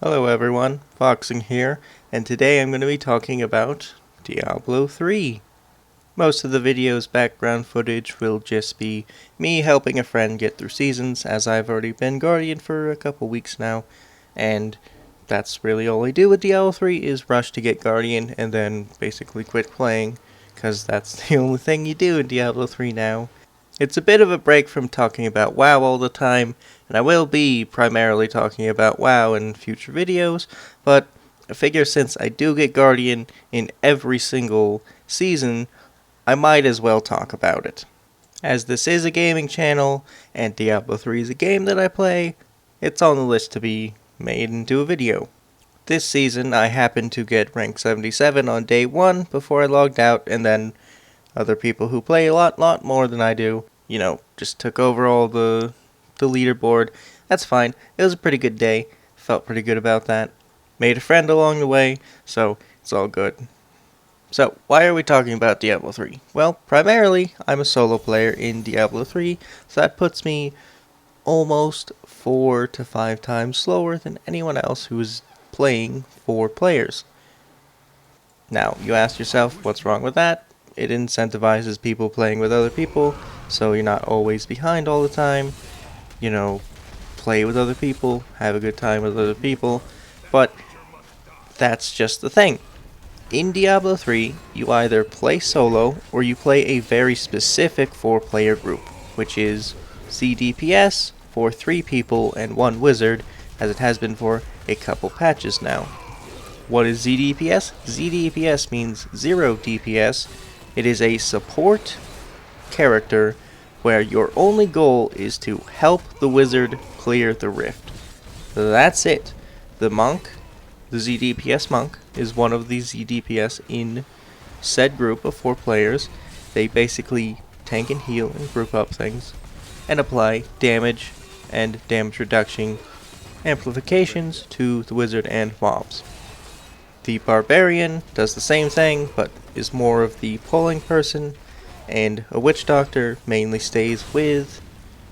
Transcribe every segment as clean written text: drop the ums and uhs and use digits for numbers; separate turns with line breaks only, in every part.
Hello everyone, Foxing here, and today I'm going to be talking about Diablo 3. Most of the video's background footage will just be me helping a friend get through seasons, as I've already been Guardian for a couple weeks now, and that's really all I do with Diablo 3 is rush to get Guardian and then basically quit playing, because that's the only thing you do in Diablo 3 now. It's a bit of a break from talking about WoW all the time, and I will be primarily talking about WoW in future videos, but I figure since I do get Guardian in every single season, I might as well talk about it. As this is a gaming channel, and Diablo 3 is a game that I play, it's on the list to be made into a video. This season, I happened to get rank 77 on day 1 before I logged out, and then other people who play a lot more than I do, just took over all the leaderboard. That's fine. It was a pretty good day. Felt pretty good about that. Made a friend along the way, so it's all good. So, why are we talking about Diablo 3? Well, primarily, I'm a solo player in Diablo 3, so that puts me almost 4 to 5 times slower than anyone else who is playing 4 players. Now, you ask yourself, what's wrong with that? It incentivizes people playing with other people, so you're not always behind all the time. Play with other people, have a good time with other people, but that's just the thing. In Diablo 3, you either play solo or you play a very specific 4-player group, which is ZDPS for 3 people and 1 wizard, as it has been for a couple patches now. What is ZDPS? ZDPS means 0 DPS. It is a support character where your only goal is to help the wizard clear the rift. That's it. The monk, the ZDPS monk, is one of the ZDPS in said group of 4 players. They basically tank and heal and group up things and apply damage and damage reduction amplifications to the wizard and mobs. The barbarian does the same thing, but is more of the pulling person, and a witch doctor mainly stays with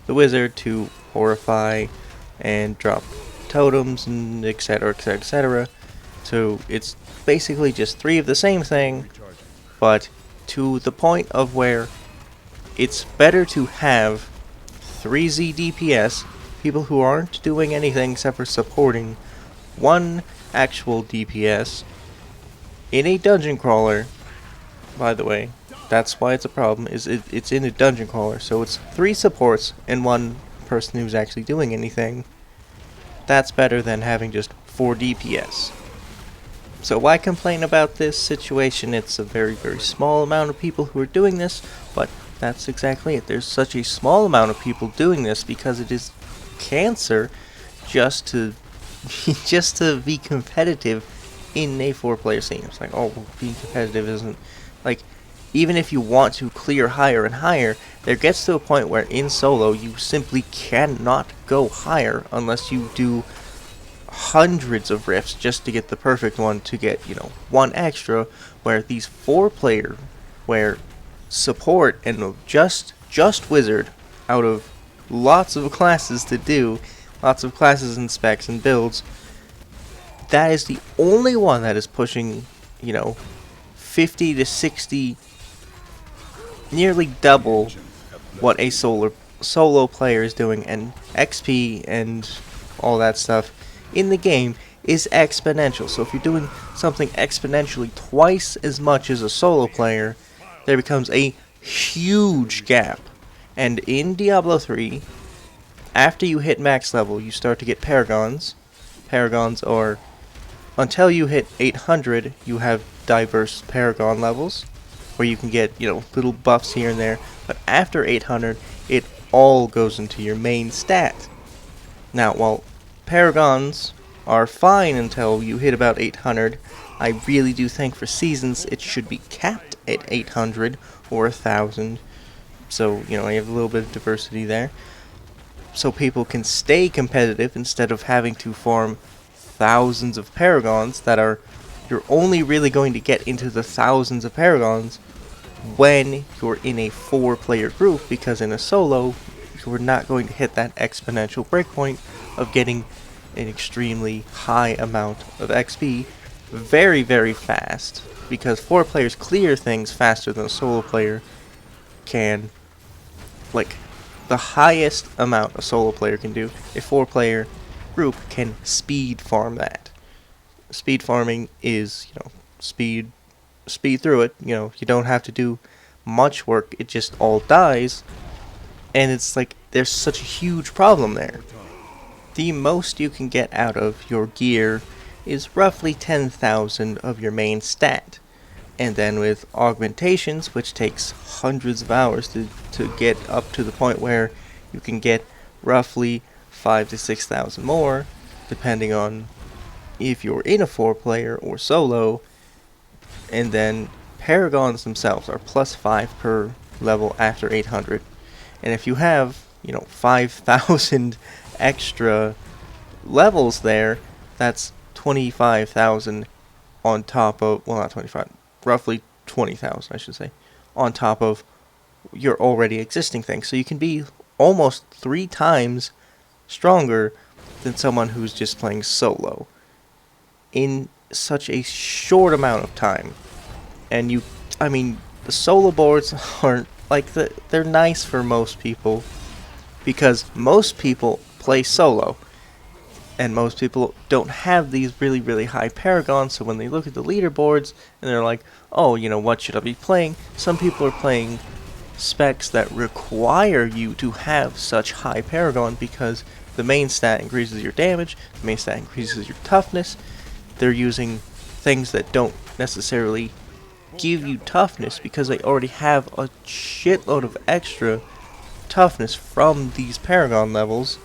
the wizard to horrify and drop totems and etc, etc, etc. So it's basically just 3 of the same thing, but to the point of where it's better to have 3 ZDPS, people who aren't doing anything except for supporting 1 actual DPS in a dungeon crawler. By the way, that's why it's a problem, is it's in a dungeon crawler, so it's 3 supports and 1 person who's actually doing anything. That's better than having just 4 DPS. So why complain about this situation? It's a very small amount of people who are doing this, but that's exactly it. There's such a small amount of people doing this because it is cancer just to be competitive in a 4-player scene. It's like, oh, well, being competitive isn't, like, even if you want to clear higher and higher, there gets to a point where in solo you simply cannot go higher unless you do hundreds of rifts just to get the perfect one, to get, 1 extra, where these 4-player, where support and just wizard, out of lots of classes to do, lots of classes and specs and builds, that is the only one that is pushing, 50 to 60, nearly double what a solo player is doing, and XP and all that stuff in the game is exponential. So if you're doing something exponentially twice as much as a solo player, there becomes a huge gap. And in Diablo 3, after you hit max level, you start to get paragons. Paragons are, until you hit 800, you have diverse paragon levels, where you can get, little buffs here and there. But after 800, it all goes into your main stat. Now, while paragons are fine until you hit about 800, I really do think for seasons it should be capped at 800 or 1000. So, you have a little bit of diversity there, so people can stay competitive instead of having to farm thousands of paragons that are, you're only really going to get into the thousands of paragons when you're in a 4-player group, because in a solo you're not going to hit that exponential breakpoint of getting an extremely high amount of XP very, very fast, because 4 players clear things faster than a solo player can. Like, the highest amount a solo player can do, a 4-player group can speed farm that. Speed farming is, speed through it. You don't have to do much work, it just all dies, and it's like there's such a huge problem there. The most you can get out of your gear is roughly 10,000 of your main stat, and then with augmentations, which takes hundreds of hours to get up to the point where you can get roughly 5 to 6,000 more, depending on if you're in a 4-player or solo. And then paragons themselves are plus 5 per level after 800, and if you have 5,000 extra levels there, that's 25,000 on top of, well, not 25, roughly 20,000 I should say, on top of your already existing thing. So you can be almost 3 times stronger than someone who's just playing solo in such a short amount of time. And the solo boards aren't like they're nice for most people, because most people play solo, and most people don't have these really, really high paragons. So when they look at the leaderboards and they're like, oh, what should I be playing? Some people are playing specs that require you to have such high paragon, because the main stat increases your damage, the main stat increases your toughness. They're using things that don't necessarily give you toughness, because they already have a shitload of extra toughness from these paragon levels,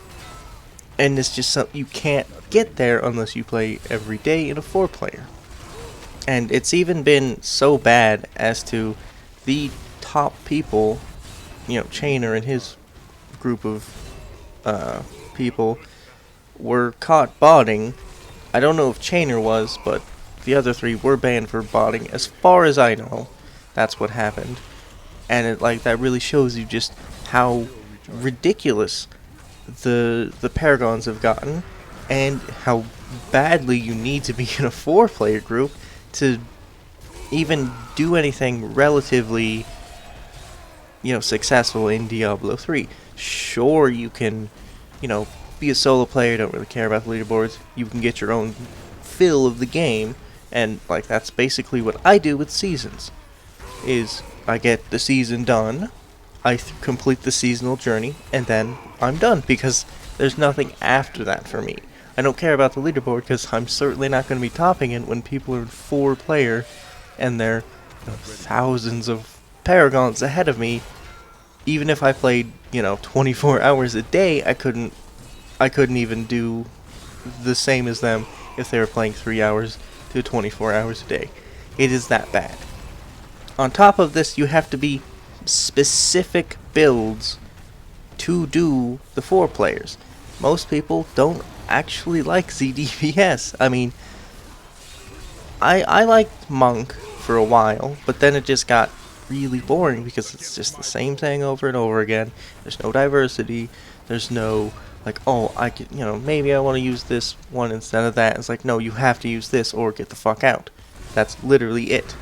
and it's just something you can't get there unless you play every day in a 4-player. And it's even been so bad as to the top people, Chainer and his group of people were caught botting. I don't know if Chainer was, but the other 3 were banned for botting, as far as I know. That's what happened. And that really shows you just how ridiculous the paragons have gotten, and how badly you need to be in a 4-player group to even do anything relatively successful in Diablo 3. Sure, you can be a solo player, don't really care about the leaderboards, you can get your own fill of the game, and that's basically what I do with seasons. Is I get the season done, I complete the seasonal journey, and then I'm done, because there's nothing after that for me. I don't care about the leaderboard, because I'm certainly not going to be topping it when people are 4-player and they're thousands of paragons ahead of me. Even if I played 24 hours a day, I couldn't even do the same as them if they were playing 3 hours to 24 hours a day. It is that bad. On top of this, you have to be specific builds to do the 4 players. Most people don't actually like ZDPS. I liked Monk for a while, but then it just got really boring, because it's just the same thing over and over again. There's no diversity. There's no oh, I could, maybe I want to use this one instead of that. It's no, you have to use this or get the fuck out. That's literally it.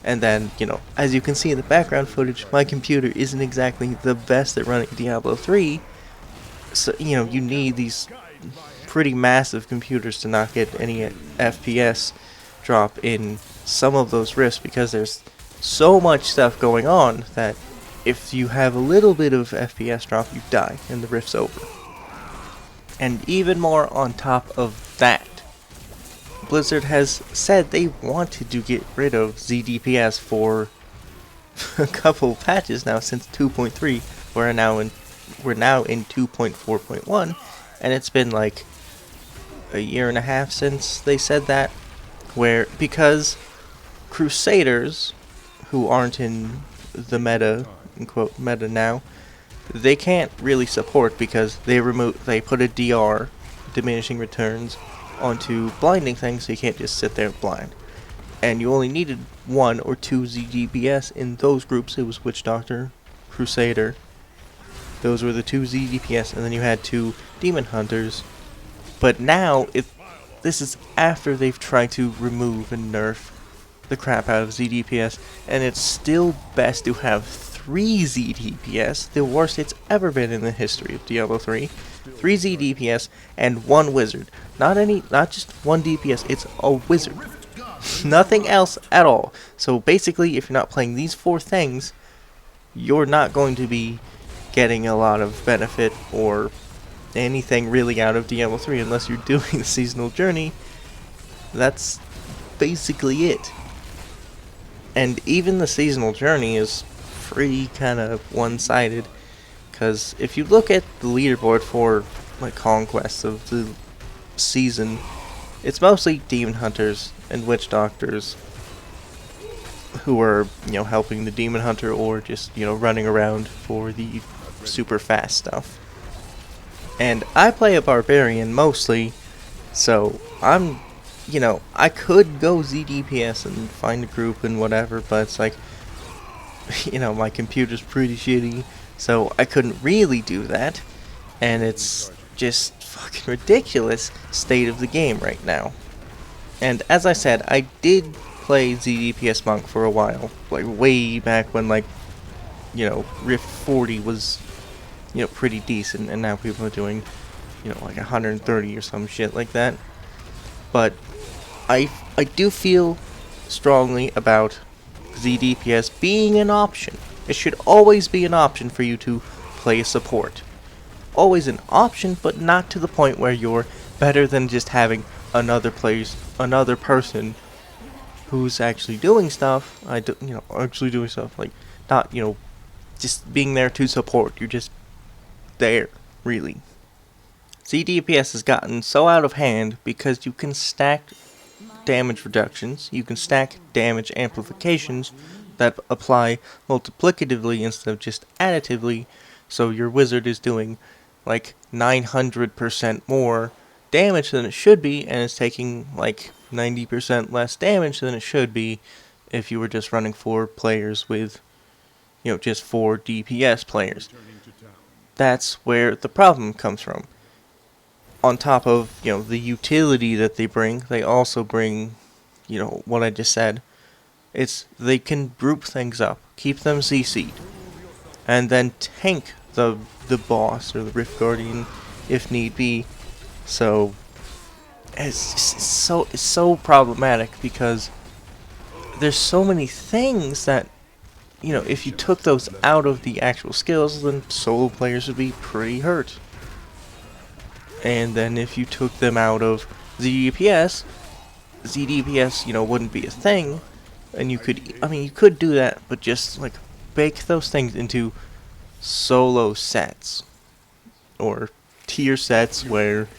And then, as you can see in the background footage, my computer isn't exactly the best at running Diablo 3. So, you need these pretty massive computers to not get any FPS drop in some of those rifts, because there's so much stuff going on that if you have a little bit of FPS drop, you die and the rift's over. And even more on top of that, Blizzard has said they wanted to get rid of ZDPS for a couple patches now, since 2.3. We're now in 2.4.1, and it's been a year and a half since they said that, because Crusaders, who aren't in the meta, in quote meta now, they can't really support, because they put a DR, diminishing returns, onto blinding things, so you can't just sit there blind. And you only needed 1 or 2 ZDPS in those groups. It was Witch Doctor, Crusader. Those were the 2 ZDPS, and then you had 2 Demon Hunters. But now, if this is after they've tried to remove and nerf the crap out of ZDPS, and it's still best to have 3 ZDPS, the worst it's ever been in the history of Diablo 3. 3 ZDPS and 1 wizard. Not just 1 DPS, it's a wizard. Nothing else at all. So basically, if you're not playing these 4 things, you're not going to be getting a lot of benefit or anything really out of Diablo 3 unless you're doing the seasonal journey. That's basically it. And even the seasonal journey is pretty kind of one-sided, because if you look at the leaderboard for like conquests of the season, it's mostly demon hunters and witch doctors who are, helping the demon hunter, or just, running around for the super fast stuff. And I play a barbarian mostly, so I'm, I could go ZDPS and find a group and whatever, but it's like, my computer's pretty shitty, so I couldn't really do that, and it's just fucking ridiculous state of the game right now. And as I said, I did play ZDPS Monk for a while, like way back when, like, Rift 40 was, pretty decent, and now people are doing, like 130 or some shit like that. But I do feel strongly about ZDPS being an option. It should always be an option for you to play a support. Always an option, but not to the point where you're better than just having another person who's actually doing stuff. Actually doing stuff, like, not, just being there to support. You're just there, really. ZDPS has gotten so out of hand because you can stack damage reductions, you can stack damage amplifications that apply multiplicatively instead of just additively, so your wizard is doing like 900% more damage than it should be, and it's taking like 90% less damage than it should be if you were just running 4 players with, just 4 DPS players. That's where the problem comes from. On top of, the utility that they bring, they also bring, what I just said. It's, they can group things up, keep them CC'd, and then tank the boss or the Rift Guardian if need be. So it's so problematic because there's so many things that, if you took those out of the actual skills, then solo players would be pretty hurt. And then if you took them out of ZDPS, wouldn't be a thing. And you could do that, but just, like, bake those things into solo sets. Or tier sets where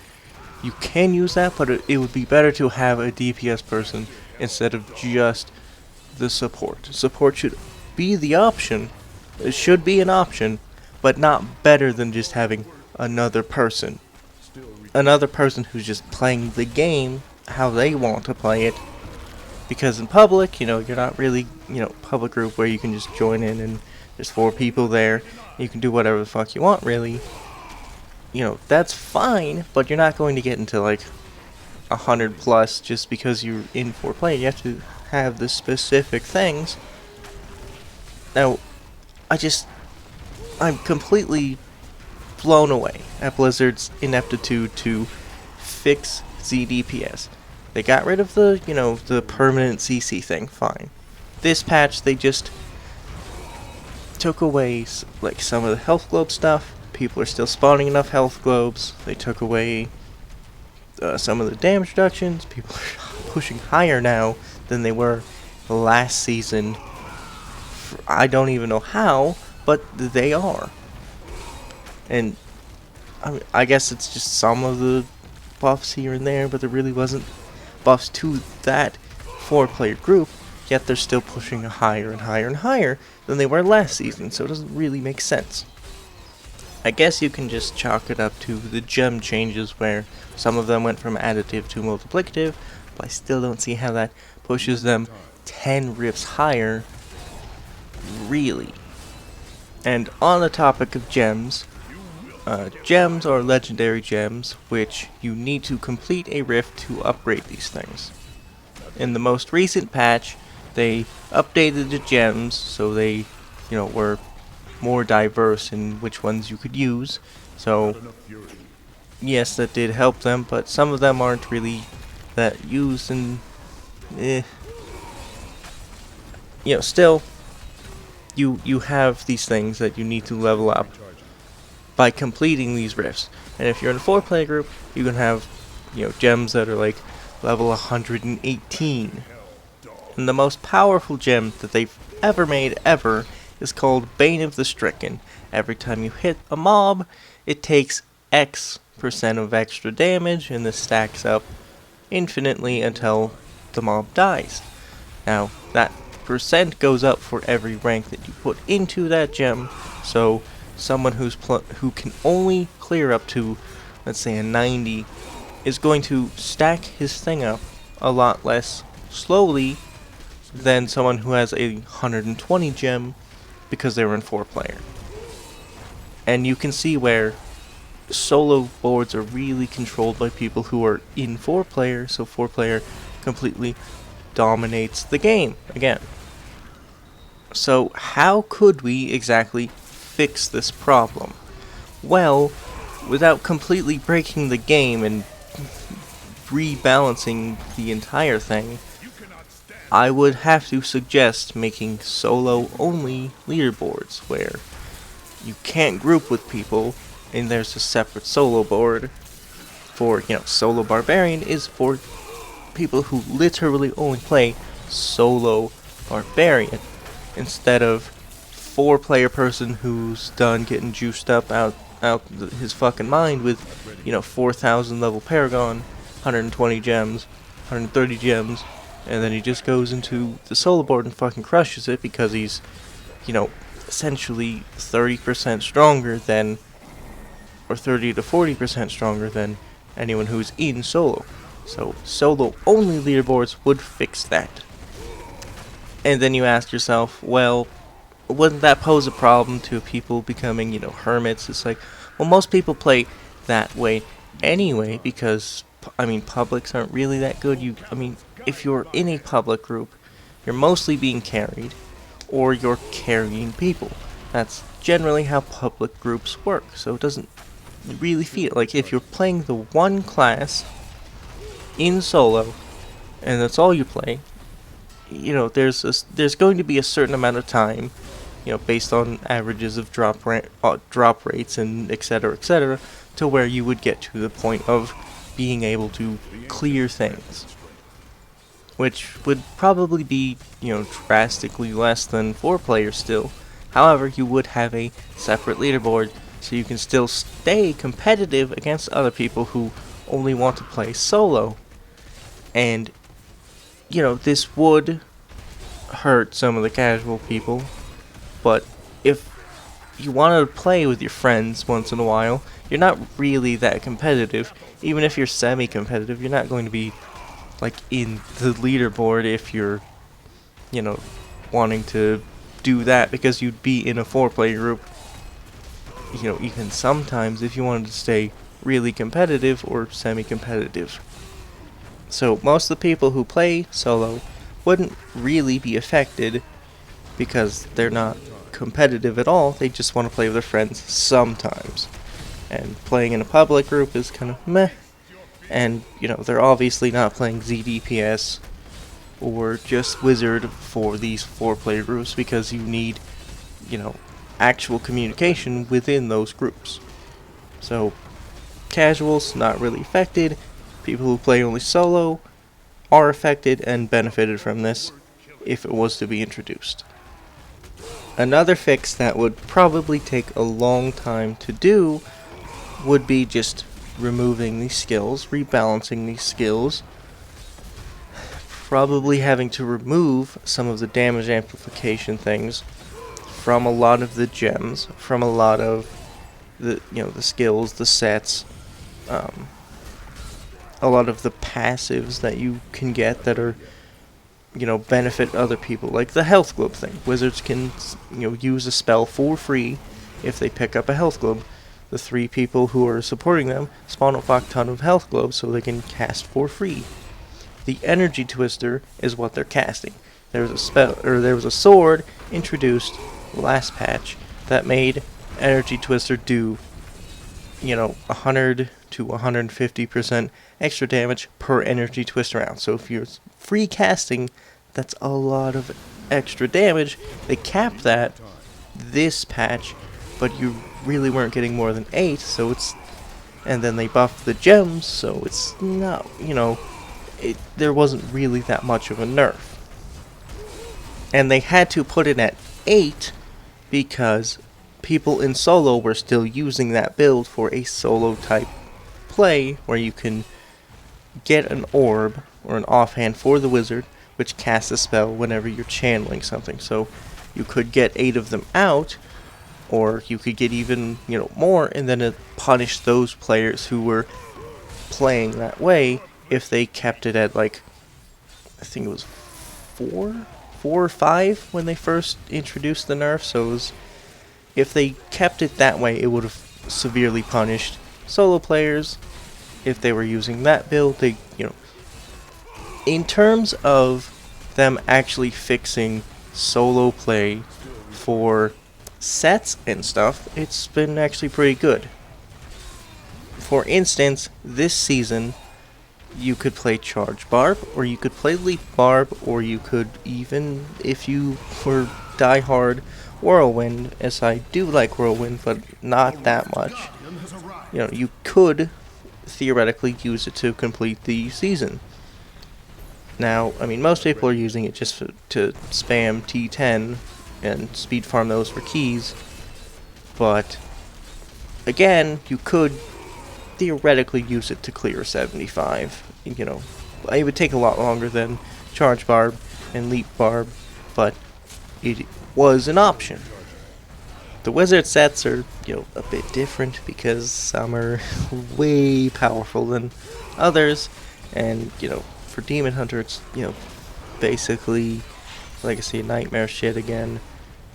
you can use that, but it would be better to have a DPS person instead of just the support. Support should be the option. It should be an option, but not better than just having another person. Another person who's just playing the game how they want to play it. Because in public, you're not really, public group where you can just join in and there's 4 people there. You can do whatever the fuck you want, really. That's fine, but you're not going to get into, like, 100 plus just because you're in for play. You have to have the specific things. Now, I'm completely blown away at Blizzard's ineptitude to fix ZDPS. They got rid of the, the permanent CC thing, fine. This patch, they just took away, like, some of the health globe stuff. People are still spawning enough health globes. They took away some of the damage reductions. People are pushing higher now than they were last season. I don't even know how, but they are. And I guess it's just some of the buffs here and there, but there really wasn't buffs to that 4-player group, yet they're still pushing higher and higher and higher than they were last season, so it doesn't really make sense. I guess you can just chalk it up to the gem changes where some of them went from additive to multiplicative, but I still don't see how that pushes them 10 rifts higher, really. And on the topic of gems, gems are legendary gems, which you need to complete a rift to upgrade these things. In the most recent patch, they updated the gems so they, were more diverse in which ones you could use. So, yes, that did help them, but some of them aren't really that used, and still, you have these things that you need to level up by completing these rifts. And if you're in a 4-player group, you can have, gems that are like level 118. And the most powerful gem that they've ever made is called Bane of the Stricken. Every time you hit a mob, it takes X% of extra damage, and this stacks up infinitely until the mob dies. Now, that percent goes up for every rank that you put into that gem, so someone who can only clear up to, let's say, a 90 is going to stack his thing up a lot less slowly than someone who has a 120 gem because they were in 4-player. And you can see where solo boards are really controlled by people who are in 4-player, so 4-player completely dominates the game again. So how could we exactly fix this problem? Well, without completely breaking the game and rebalancing the entire thing, I would have to suggest making solo-only leaderboards where you can't group with people, and there's a separate solo board for, solo barbarian is for people who literally only play solo barbarian, instead of 4-player person who's done getting juiced up out his fucking mind with, 4,000 level paragon, 120 gems, 130 gems, and then he just goes into the solo board and fucking crushes it because he's, essentially 30% stronger than, or 30 to 40% stronger than anyone who's in solo. So solo only leaderboards would fix that. And then you ask yourself, well, wouldn't that pose a problem to people becoming, hermits? It's like, well, most people play that way anyway because, publics aren't really that good. If you're in a public group, you're mostly being carried, or you're carrying people. That's generally how public groups work, so it doesn't really feel like if you're playing the one class in solo, and that's all you play, there's going to be a certain amount of time, based on averages of drop rates and etc., to where you would get to the point of being able to clear things, which would probably be, drastically less than 4-player still. However, you would have a separate leaderboard, so you can still stay competitive against other people who only want to play solo. And, this would hurt some of the casual people, but if you want to play with your friends once in a while, you're not really that competitive. Even if you're semi-competitive, you're not going to be like in the leaderboard if you're, wanting to do that, because you'd be in a 4-player group, even sometimes if you wanted to stay really competitive or semi-competitive. So most of the people who play solo wouldn't really be affected because they're not competitive at all. They just want to play with their friends sometimes. And playing in a public group is kind of meh. And, they're obviously not playing ZDPS or just Wizard for these 4-player groups because you need, actual communication within those groups. So, casuals, not really affected. People who play only solo are affected and benefited from this if it was to be introduced. Another fix that would probably take a long time to do would be just removing these skills, rebalancing these skills, probably having to remove some of the damage amplification things from a lot of the gems, from a lot of the the skills, the sets, a lot of the passives that you can get that are benefit other people, like the health globe thing. Wizards can use a spell for free if they pick up a health globe. the 3 people who are supporting them spawn a fuck ton of health globes so they can cast for free. The energy twister is what they're casting. There was a spell, or there was a sword introduced last patch that made energy twister do, 100 to 150% extra damage per energy twist round. So if you're free casting, that's a lot of extra damage. They capped that this patch, but you really weren't getting more than 8, so it's, and then they buffed the gems, so it's not, there wasn't really that much of a nerf. And they had to put it at 8 because people in solo were still using that build for a solo type play where you can get an orb or an offhand for the wizard which casts a spell whenever you're channeling something. So you could get 8 of them out, or you could get even, more, and then it punished those players who were playing that way if they kept it at, like, I think it was 4 or 5 when they first introduced the nerf. So it was, if they kept it that way, it would have severely punished solo players. If they were using that build, they, in terms of them actually fixing solo play for sets and stuff, it's been actually pretty good. For instance, this season, you could play Charge Barb, or you could play Leap Barb, or you could even, if you were diehard, Whirlwind, as I do like Whirlwind, but not that much. You could theoretically use it to complete the season. Now, I mean, most people are using it just to spam T10 and speed farm those for keys, but again, you could theoretically use it to clear 75. It would take a lot longer than Charge Barb and Leap Barb, but it was an option. The wizard sets are, a bit different because some are way powerful than others, and, for Demon Hunter, it's, basically Legacy of Nightmare shit again,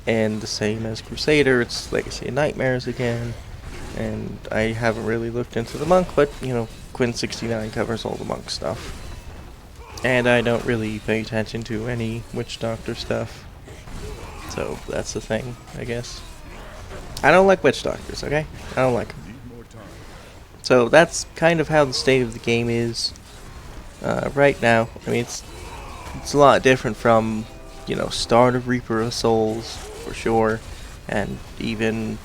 and the same as Crusader, it's Legacy of Nightmares again, and I haven't really looked into the Monk, but, Quinn69 covers all the Monk stuff. And I don't really pay attention to any Witch Doctor stuff, so that's the thing, I guess. I don't like Witch Doctors, okay? I don't like them. So that's kind of how the state of the game is right now. I mean, it's a lot different from, start of Reaper of Souls, for sure, and even,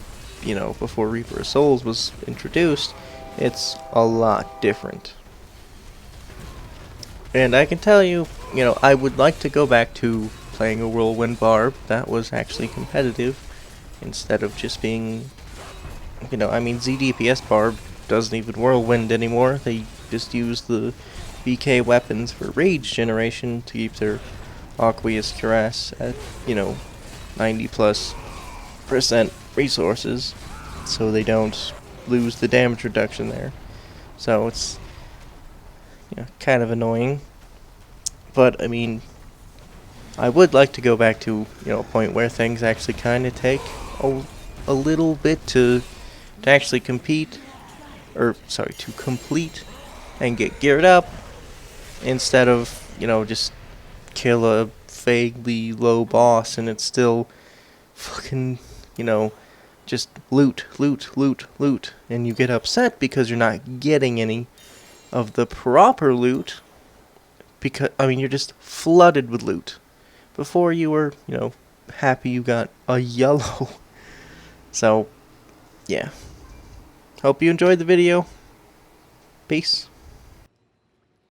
before Reaper of Souls was introduced, it's a lot different. And I can tell you, I would like to go back to playing a Whirlwind Barb that was actually competitive, instead of just being, ZDPS Barb doesn't even Whirlwind anymore. They just use the BK weapons for rage generation to keep their Aqueous Cuirass at, 90+% resources, so they don't lose the damage reduction there. So it's, kind of annoying. But, I mean, I would like to go back to, a point where things actually kind of take a little bit to actually compete, to complete and get geared up, instead of, just kill a vaguely low boss and it's still fucking, just loot, and you get upset because you're not getting any of the proper loot, because, you're just flooded with loot. Before you were, happy you got a yellow. So, yeah. Hope you enjoyed the video. Peace.